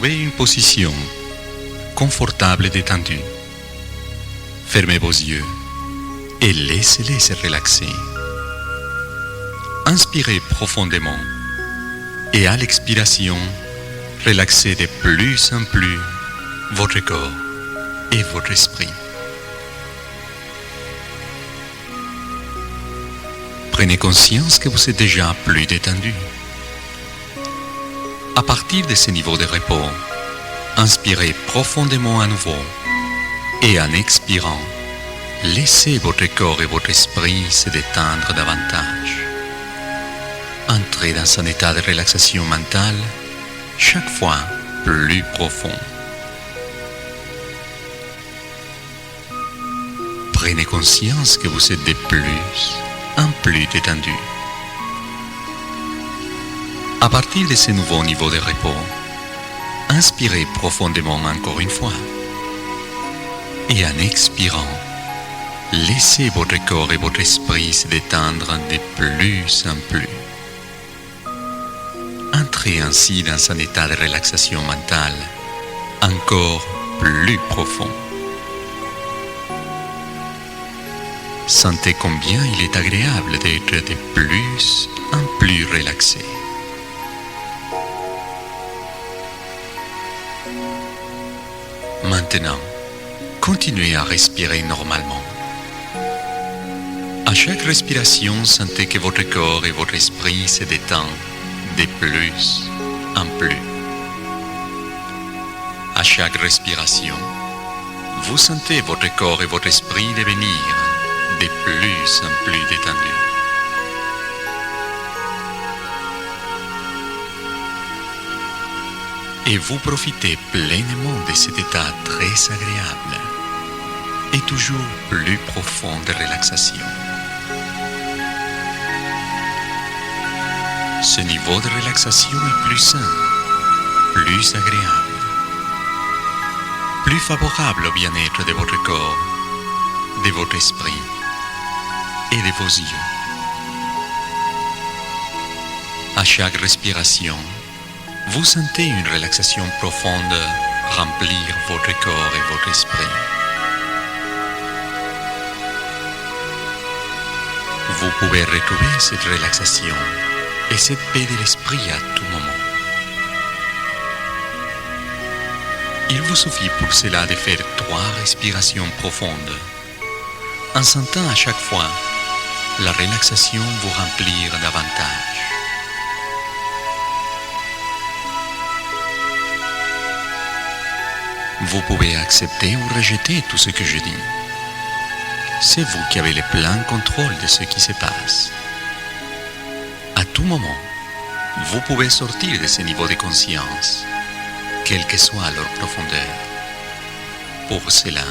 Trouvez une position confortable et détendue. Fermez vos yeux et laissez-les se relaxer. Inspirez profondément et à l'expiration, relaxez de plus en plus votre corps et votre esprit. Prenez conscience que vous êtes déjà plus détendu. À partir de ce niveau de repos, inspirez profondément à nouveau et en expirant, laissez votre corps et votre esprit se détendre davantage. Entrez dans un état de relaxation mentale chaque fois plus profond. Prenez conscience que vous êtes de plus en plus détendu. À partir de ce nouveau niveau de repos, inspirez profondément encore une fois. Et en expirant, laissez votre corps et votre esprit se détendre de plus en plus. Entrez ainsi dans un état de relaxation mentale encore plus profond. Sentez combien il est agréable d'être de plus en plus relaxé. Maintenant, continuez à respirer normalement. À chaque respiration, sentez que votre corps et votre esprit se détendent de plus en plus. À chaque respiration, vous sentez votre corps et votre esprit devenir de plus en plus détendus. Et vous profitez pleinement de cet état très agréable et toujours plus profond de relaxation. Ce niveau de relaxation est plus sain, plus agréable, plus favorable au bien-être de votre corps, de votre esprit et de vos yeux. À chaque respiration, vous sentez une relaxation profonde remplir votre corps et votre esprit. Vous pouvez retrouver cette relaxation et cette paix de l'esprit à tout moment. Il vous suffit pour cela de faire 3 respirations profondes, en sentant à chaque fois la relaxation vous remplir davantage. Vous pouvez accepter ou rejeter tout ce que je dis. C'est vous qui avez le plein contrôle de ce qui se passe. À tout moment, vous pouvez sortir de ce niveau de conscience, quelle que soit leur profondeur. Pour cela,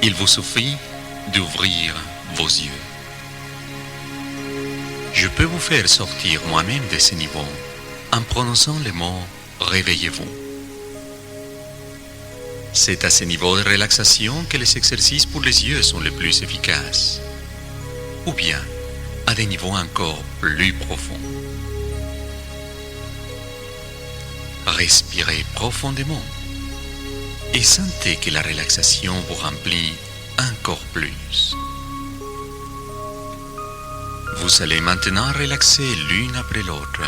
il vous suffit d'ouvrir vos yeux. Je peux vous faire sortir moi-même de ce niveau en prononçant le mot « réveillez-vous ». C'est à ce niveau de relaxation que les exercices pour les yeux sont les plus efficaces, ou bien à des niveaux encore plus profonds. Respirez profondément et sentez que la relaxation vous remplit encore plus. Vous allez maintenant relaxer l'une après l'autre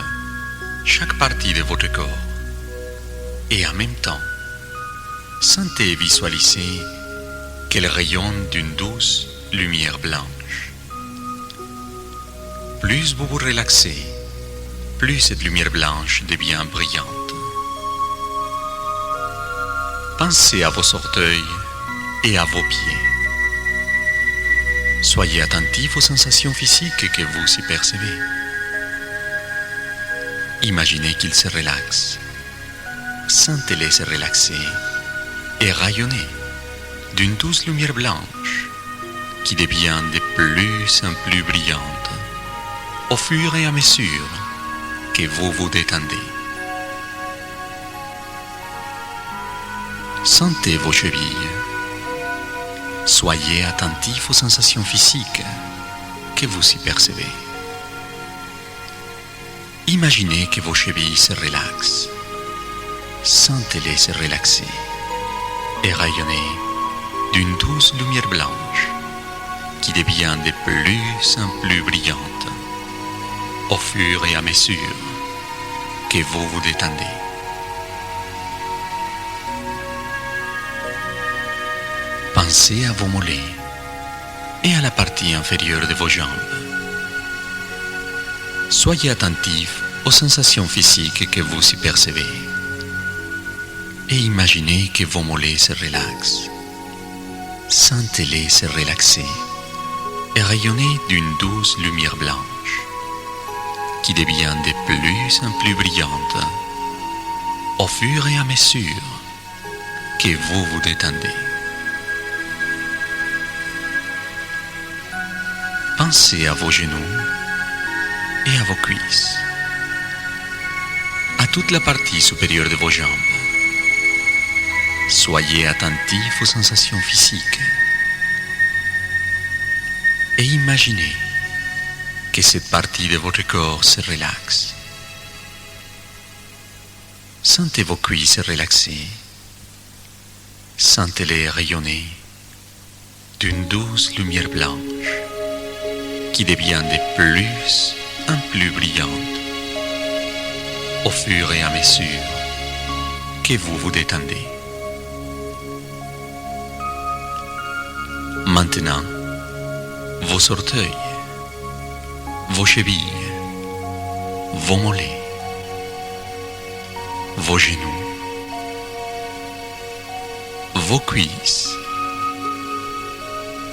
chaque partie de votre corps et en même temps, sentez et visualisez qu'elle rayonne d'une douce lumière blanche. Plus vous vous relaxez, plus cette lumière blanche devient brillante. Pensez à vos orteils et à vos pieds. Soyez attentifs aux sensations physiques que vous y percevez. Imaginez qu'ils se relaxent. Sentez-les se relaxer et rayonner d'une douce lumière blanche qui devient de plus en plus brillante au fur et à mesure que vous vous détendez. Sentez vos chevilles. Soyez attentif aux sensations physiques que vous y percevez. Imaginez que vos chevilles se relaxent. Sentez-les se relaxer et rayonner d'une douce lumière blanche qui devient de plus en plus brillante au fur et à mesure que vous vous détendez. Pensez à vos mollets et à la partie inférieure de vos jambes. Soyez attentif aux sensations physiques que vous y percevez et imaginez que vos mollets se relaxent. Sentez-les se relaxer et rayonner d'une douce lumière blanche qui devient de plus en plus brillante au fur et à mesure que vous vous détendez. Pensez à vos genoux et à vos cuisses, à toute la partie supérieure de vos jambes. Soyez attentifs aux sensations physiques et imaginez que cette partie de votre corps se relaxe. Sentez vos cuisses se relaxer, sentez-les rayonner d'une douce lumière blanche qui devient de plus en plus brillante au fur et à mesure que vous vous détendez. Maintenant, vos orteils, vos chevilles, vos mollets, vos genoux, vos cuisses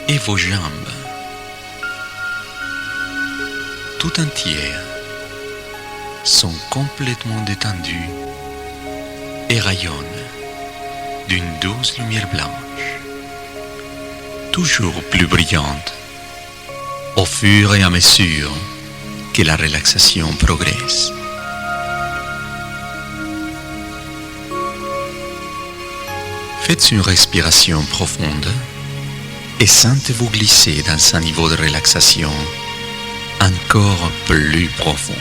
et vos jambes tout entières sont complètement détendues et rayonnent d'une douce lumière blanche, toujours plus brillante au fur et à mesure que la relaxation progresse. Faites une respiration profonde et sentez-vous glisser dans un niveau de relaxation encore plus profond.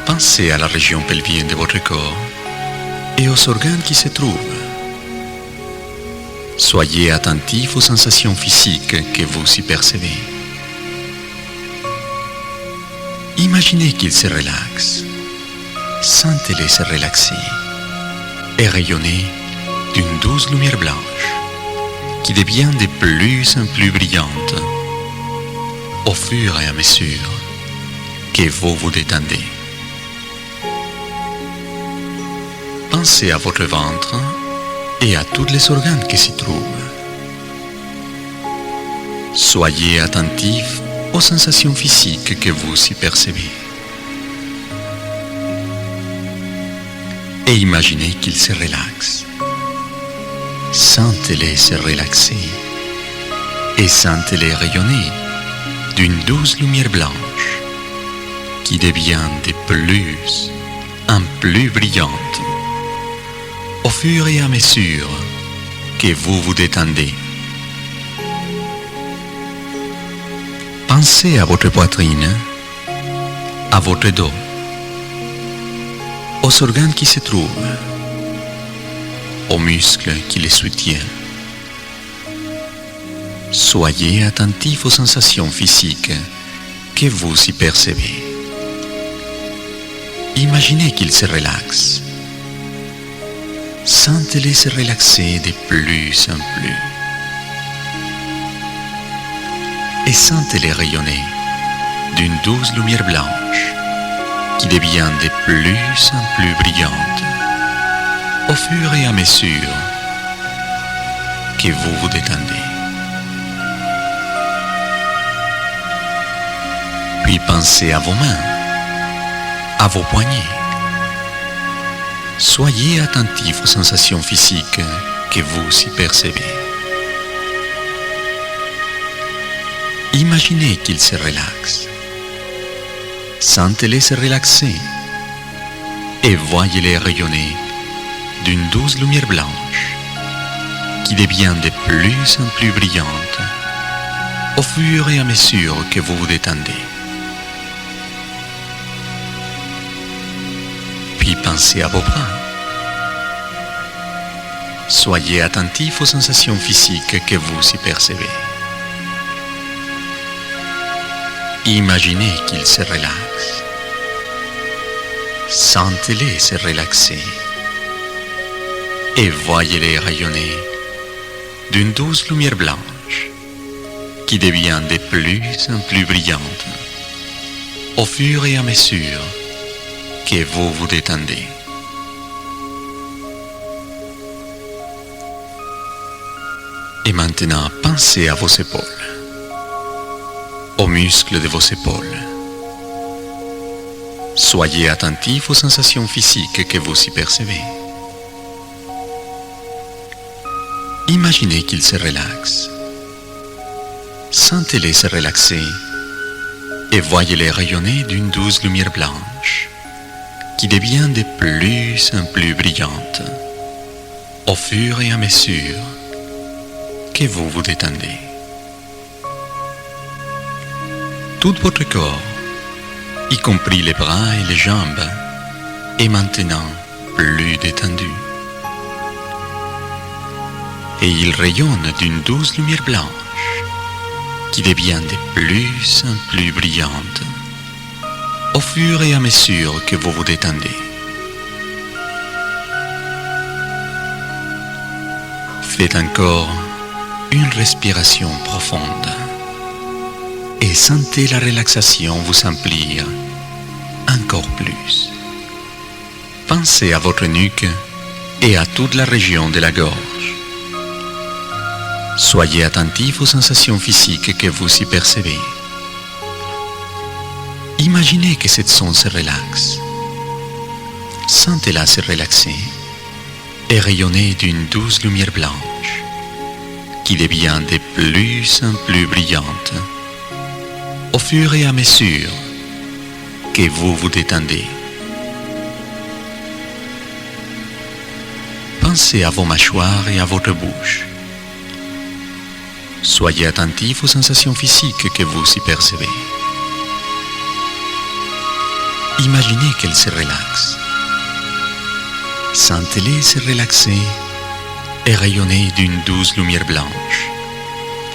Pensez à la région pelvienne de votre corps et aux organes qui se trouvent. Soyez attentifs aux sensations physiques que vous y percevez. Imaginez qu'ils se relaxent. Sentez-les se relaxer et rayonner d'une douce lumière blanche qui devient de plus en plus brillante au fur et à mesure que vous vous détendez. Pensez à votre ventre et à tous les organes qui s'y trouvent. Soyez attentifs aux sensations physiques que vous y percevez. Et imaginez qu'ils se relaxent. Sentez-les se relaxer et sentez-les rayonner d'une douce lumière blanche qui devient de plus en plus brillante au fur et à mesure que vous vous détendez. Pensez à votre poitrine, à votre dos, aux organes qui se trouvent, aux muscles qui les soutiennent. Soyez attentifs aux sensations physiques que vous y percevez. Imaginez qu'ils se relaxent. Sentez-les se relaxer de plus en plus. Et sentez-les rayonner d'une douce lumière blanche qui devient de plus en plus brillante au fur et à mesure que vous vous détendez. Puis pensez à vos mains, à vos poignets. Soyez attentifs aux sensations physiques que vous y percevez. Imaginez qu'ils se relaxent. Sentez-les se relaxer et voyez-les rayonner d'une douce lumière blanche qui devient de plus en plus brillante au fur et à mesure que vous vous détendez. Puis pensez à vos bras. Soyez attentif aux sensations physiques que vous y percevez. Imaginez qu'ils se relaxent. Sentez-les se relaxer et voyez-les rayonner d'une douce lumière blanche qui devient de plus en plus brillante au fur et à mesure que vous vous détendez. Et maintenant, pensez à vos épaules, aux muscles de vos épaules. Soyez attentif aux sensations physiques que vous y percevez. Imaginez qu'ils se relaxent. Sentez-les se relaxer et voyez-les rayonner d'une douce lumière blanche qui devient de plus en plus brillante au fur et à mesure que vous vous détendez. Tout votre corps, y compris les bras et les jambes, est maintenant plus détendu. Et il rayonne d'une douce lumière blanche qui devient de plus en plus brillante au fur et à mesure que vous vous détendez. Faites encore une respiration profonde et sentez la relaxation vous emplir encore plus. Pensez à votre nuque et à toute la région de la gorge. Soyez attentif aux sensations physiques que vous y percevez. Imaginez que cette zone se relaxe. Sentez-la se relaxer et rayonner d'une douce lumière blanche qui devient de plus en plus brillante au fur et à mesure que vous vous détendez. Pensez à vos mâchoires et à votre bouche. Soyez attentif aux sensations physiques que vous y percevez. Imaginez qu'elles se relaxent. Sentez-les se relaxer et rayonner d'une douce lumière blanche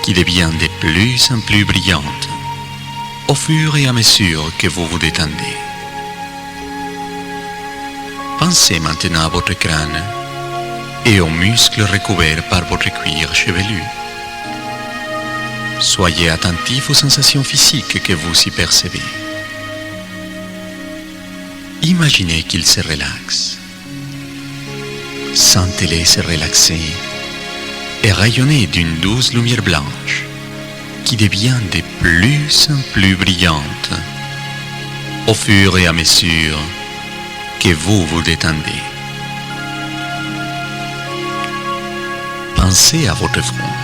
qui devient de plus en plus brillante au fur et à mesure que vous vous détendez. Pensez maintenant à votre crâne et aux muscles recouverts par votre cuir chevelu. Soyez attentif aux sensations physiques que vous y percevez. Imaginez qu'ils se relaxent. Sentez-les se relaxer et rayonner d'une douce lumière blanche qui devient de plus en plus brillante au fur et à mesure que vous vous détendez. Pensez à votre front.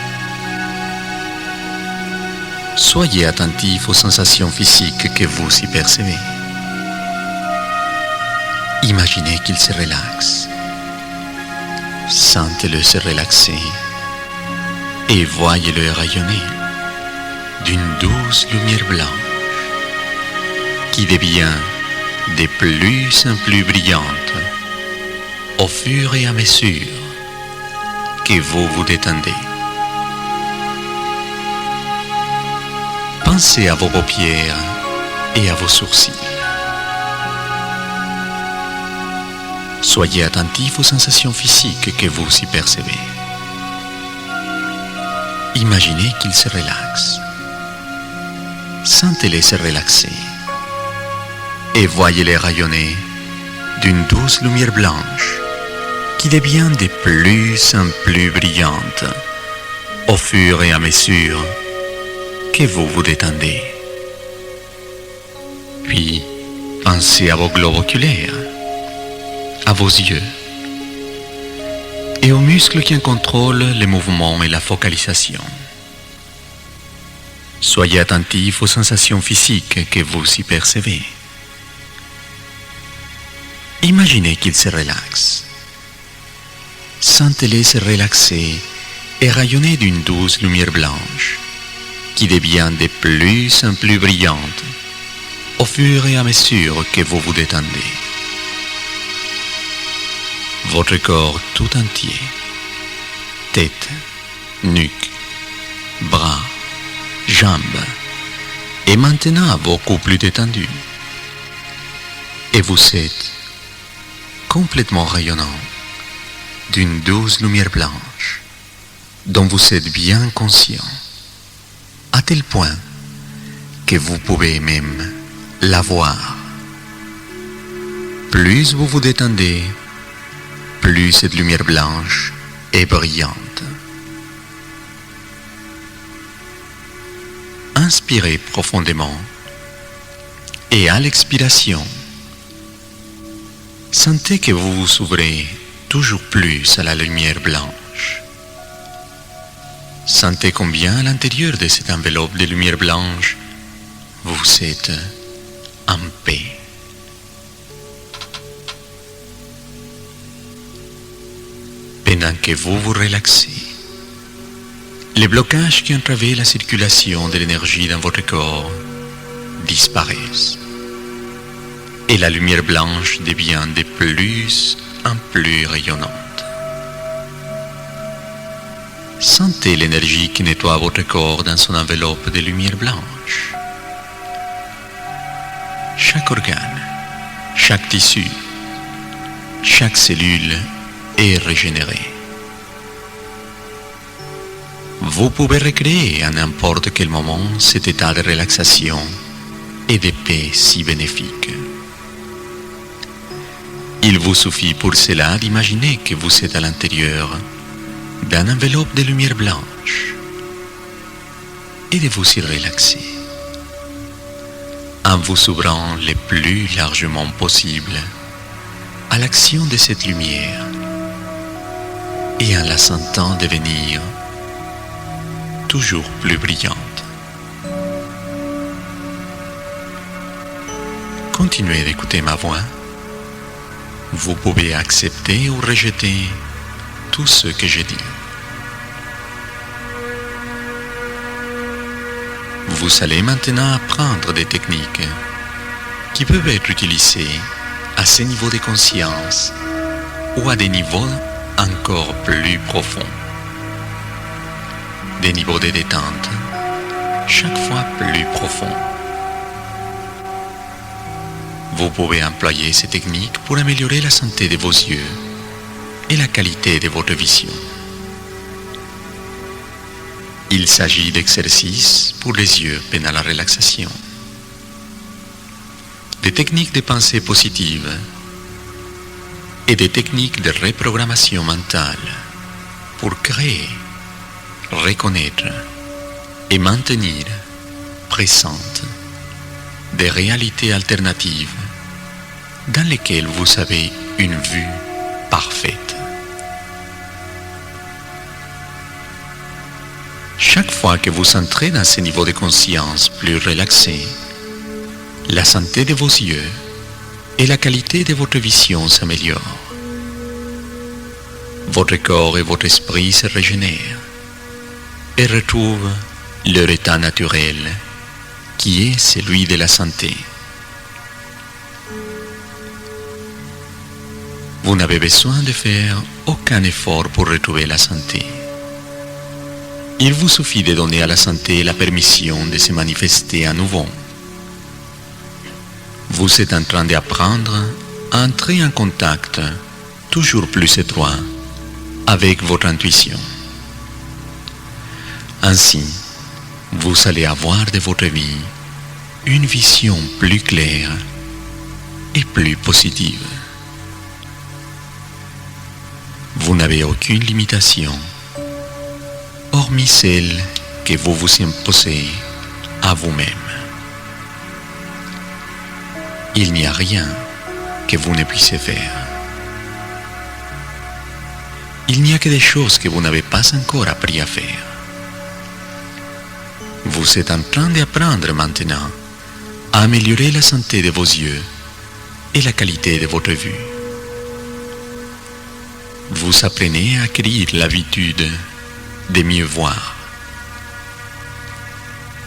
Soyez attentif aux sensations physiques que vous y percevez. Imaginez qu'ils se relaxent. Sentez-le se relaxer et voyez-le rayonner d'une douce lumière blanche qui devient de plus en plus brillante au fur et à mesure que vous vous détendez. Pensez à vos paupières et à vos sourcils. Soyez attentif aux sensations physiques que vous y percevez. Imaginez qu'ils se relaxent. Sentez-les se relaxer et voyez-les rayonner d'une douce lumière blanche qui devient de plus en plus brillante au fur et à mesure que vous vous détendez. Puis, pensez à vos globes oculaires, à vos yeux et aux muscles qui en contrôlent les mouvements et la focalisation. Soyez attentif aux sensations physiques que vous y percevez. Imaginez qu'ils se relaxent. Sentez-les se relaxer et rayonner d'une douce lumière blanche qui devient de plus en plus brillante au fur et à mesure que vous vous détendez. votre corps tout entier, tête, nuque, bras, jambes, est maintenant beaucoup plus détendu. Et vous êtes complètement rayonnant d'une douce lumière blanche dont vous êtes bien conscient, à tel point que vous pouvez même la voir. Plus vous vous détendez, plus cette lumière blanche est brillante. Inspirez profondément et à l'expiration, sentez que vous vous ouvrez toujours plus à la lumière blanche. Sentez combien à l'intérieur de cette enveloppe de lumière blanche, vous êtes en paix. Pendant que vous vous relaxez, les blocages qui entravaient la circulation de l'énergie dans votre corps disparaissent et la lumière blanche devient de plus en plus rayonnante. Sentez l'énergie qui nettoie votre corps dans son enveloppe de lumière blanche. Chaque organe, chaque tissu, chaque cellule est régénérée. Vous pouvez recréer à n'importe quel moment cet état de relaxation et de paix si bénéfique. Il vous suffit pour cela d'imaginer que vous êtes à l'intérieur d'une enveloppe de lumière blanche et de vous y relaxer en vous ouvrant le plus largement possible à l'action de cette lumière et en la sentant devenir toujours plus brillante. Continuez d'écouter ma voix. Vous pouvez accepter ou rejeter tout ce que je dis. Vous allez maintenant apprendre des techniques qui peuvent être utilisées à ces niveaux de conscience ou à des niveaux encore plus profonds. Des niveaux de détente chaque fois plus profonds. Vous pouvez employer ces techniques pour améliorer la santé de vos yeux et la qualité de votre vision. Il s'agit d'exercices pour les yeux pendant la relaxation, des techniques de pensée positive et des techniques de reprogrammation mentale pour créer, reconnaître et maintenir présentes des réalités alternatives dans lesquelles vous avez une vue parfaite. Chaque fois que vous entrez dans ce niveau de conscience plus relaxé, la santé de vos yeux et la qualité de votre vision s'améliorent. Votre corps et votre esprit se régénèrent et retrouvent leur état naturel, qui est celui de la santé. Vous n'avez besoin de faire aucun effort pour retrouver la santé. Il vous suffit de donner à la santé la permission de se manifester à nouveau. Vous êtes en train d'apprendre à entrer en contact toujours plus étroit avec votre intuition. Ainsi, vous allez avoir de votre vie une vision plus claire et plus positive. Vous n'avez aucune limitation, hormis celle que vous vous imposez à vous-même. Il n'y a rien que vous ne puissiez faire. Il n'y a que des choses que vous n'avez pas encore appris à faire. Vous êtes en train d'apprendre maintenant à améliorer la santé de vos yeux et la qualité de votre vue. Vous apprenez à acquérir l'habitude de mieux voir.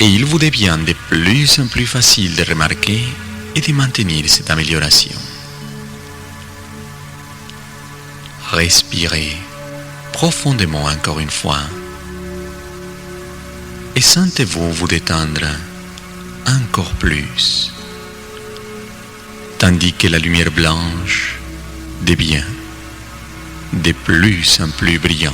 Et il vous devient de plus en plus facile de remarquer et de maintenir cette amélioration. Respirez profondément encore une fois et sentez-vous vous détendre encore plus, tandis que la lumière blanche devient de plus en plus brillante.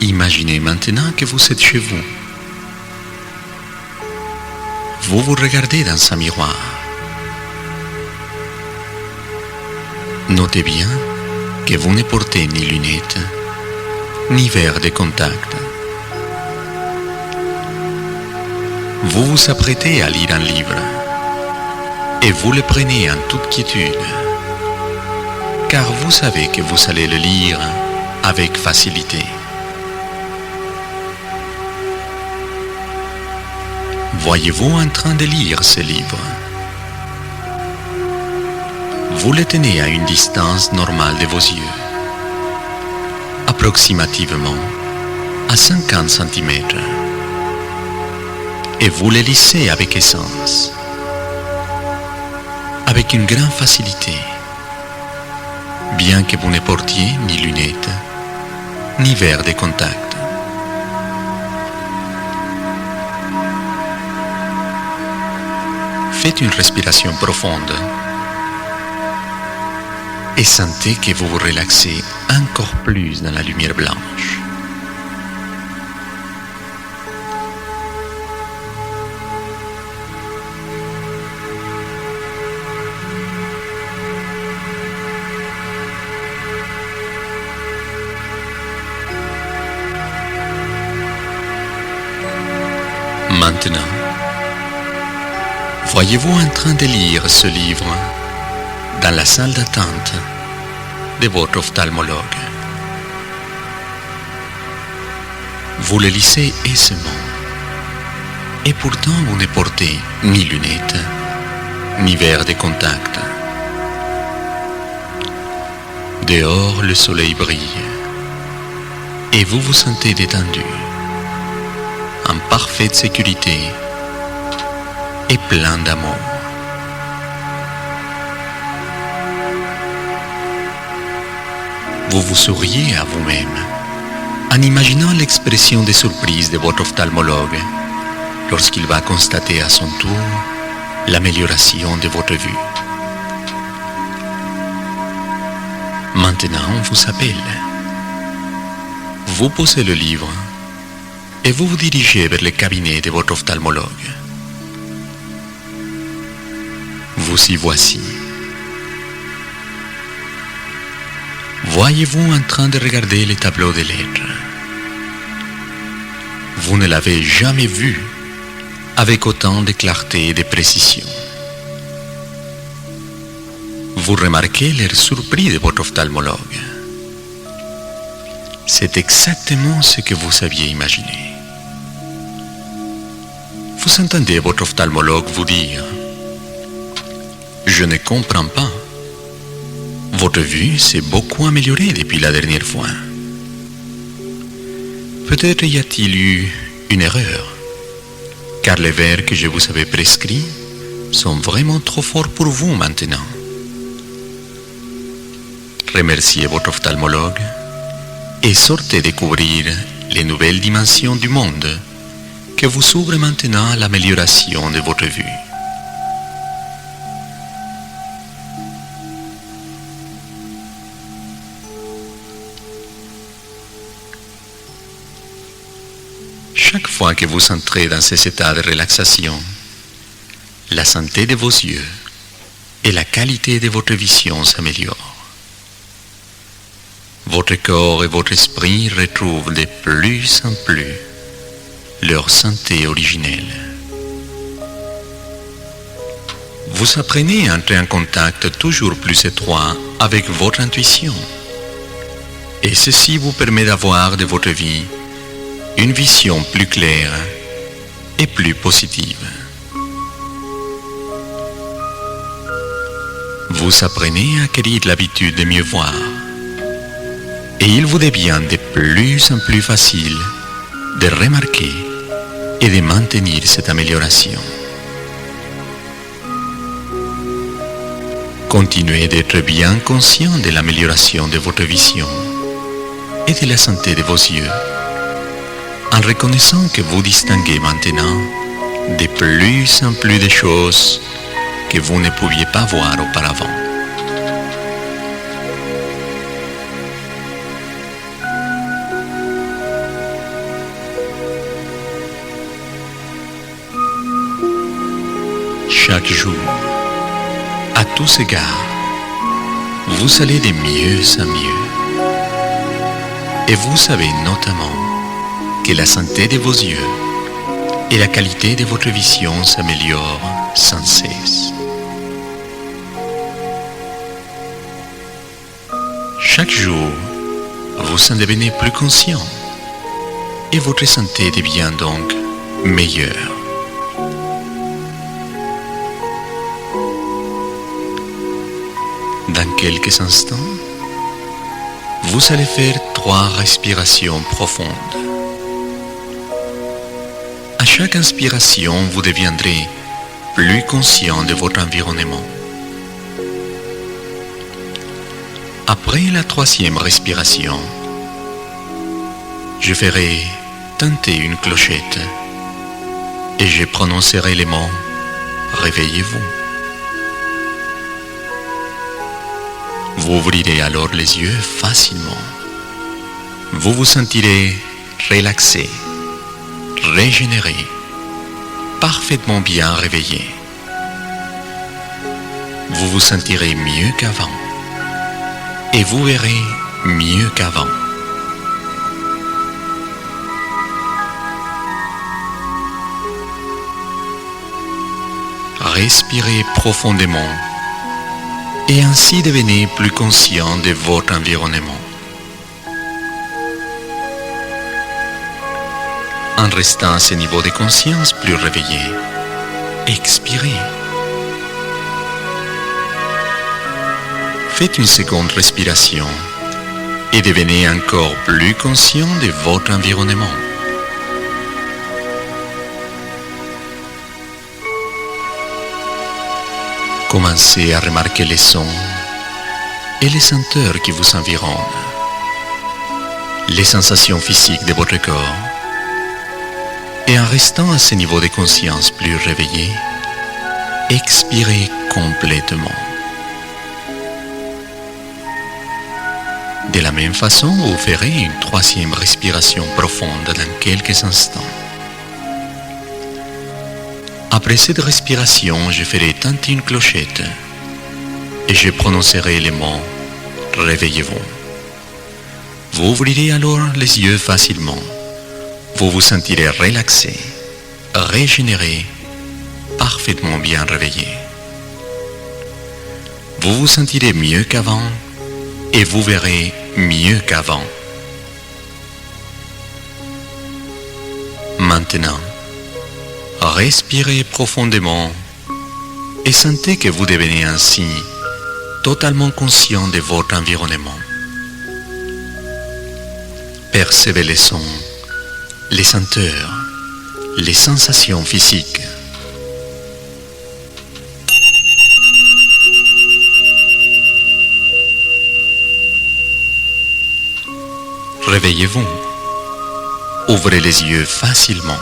Imaginez maintenant que vous êtes chez vous. Vous vous regardez dans un miroir. Notez bien que vous ne portez ni lunettes, ni verre de contact. Vous vous apprêtez à lire un livre et vous le prenez en toute quiétude, car vous savez que vous allez le lire avec facilité. Voyez-vous en train de lire ce livre. Vous le tenez à une distance normale de vos yeux, approximativement à 50 cm, et vous le lisez avec aisance, avec une grande facilité, bien que vous ne portiez ni lunettes, ni verre de contact. Faites une respiration profonde et sentez que vous vous relaxez encore plus dans la lumière blanche. Maintenant, voyez-vous en train de lire ce livre dans la salle d'attente de votre ophtalmologue. Vous le lisez aisément et pourtant vous ne portez ni lunettes, ni verre de contact. Dehors, le soleil brille et vous vous sentez détendu, en parfaite sécurité et plein d'amour. Vous vous souriez à vous-même en imaginant l'expression de surprise de votre ophtalmologue lorsqu'il va constater à son tour l'amélioration de votre vue. Maintenant, on vous appelle. Vous posez le livre et vous vous dirigez vers le cabinet de votre ophtalmologue. Vous y voici. Voyez-vous en train de regarder les tableaux de lettres. Vous ne l'avez jamais vu avec autant de clarté et de précision. Vous remarquez l'air surpris de votre ophtalmologue. C'est exactement ce que vous aviez imaginé. Vous entendez votre ophtalmologue vous dire « Je ne comprends pas. Votre vue s'est beaucoup améliorée depuis la dernière fois. Peut-être y a-t-il eu une erreur, car les verres que je vous avais prescrits sont vraiment trop forts pour vous maintenant. » Remerciez votre ophtalmologue et sortez découvrir les nouvelles dimensions du monde que vous ouvrent maintenant l'amélioration de votre vue. Chaque fois que vous entrez dans ces états de relaxation, la santé de vos yeux et la qualité de votre vision s'améliorent. Votre corps et votre esprit retrouvent de plus en plus leur santé originelle. Vous apprenez à entrer en contact toujours plus étroit avec votre intuition. Et ceci vous permet d'avoir de votre vie une vision plus claire et plus positive. Vous apprenez à acquérir l'habitude de mieux voir et il vous devient de plus en plus facile de remarquer et de maintenir cette amélioration. Continuez d'être bien conscient de l'amélioration de votre vision et de la santé de vos yeux, en reconnaissant que vous distinguez maintenant de plus en plus de choses que vous ne pouviez pas voir auparavant. Chaque jour, à tous égards, vous allez de mieux en mieux. Et vous savez notamment que la santé de vos yeux et la qualité de votre vision s'améliorent sans cesse. Chaque jour, vous en devenez plus conscient et votre santé devient donc meilleure. Dans quelques instants, vous allez faire 3 respirations profondes. À chaque inspiration, vous deviendrez plus conscient de votre environnement. Après la 3e respiration, je ferai tinter une clochette et je prononcerai les mots « Réveillez-vous ». Vous ouvrirez alors les yeux facilement. Vous vous sentirez relaxé, régénéré, parfaitement bien réveillé. Vous vous sentirez mieux qu'avant et vous verrez mieux qu'avant. Respirez profondément et ainsi devenez plus conscient de votre environnement. En restant à ce niveau de conscience plus réveillé, expirez. Faites une seconde respiration et devenez encore plus conscient de votre environnement. Commencez à remarquer les sons et les senteurs qui vous environnent, les sensations physiques de votre corps. Et en restant à ce niveau de conscience plus réveillé, expirez complètement. De la même façon, vous ferez une 3e respiration profonde dans quelques instants. Après cette respiration, je ferai tinter une clochette et je prononcerai les mots « Réveillez-vous ». Vous ouvrirez alors les yeux facilement. Vous vous sentirez relaxé, régénéré, parfaitement bien réveillé. Vous vous sentirez mieux qu'avant et vous verrez mieux qu'avant. Maintenant, respirez profondément et sentez que vous devenez ainsi totalement conscient de votre environnement. Percevez les sons, les senteurs, les sensations physiques. Réveillez-vous. Ouvrez les yeux facilement.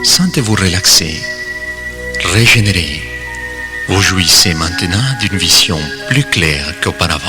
Sentez-vous relaxé, régénéré. Vous jouissez maintenant d'une vision plus claire qu'auparavant.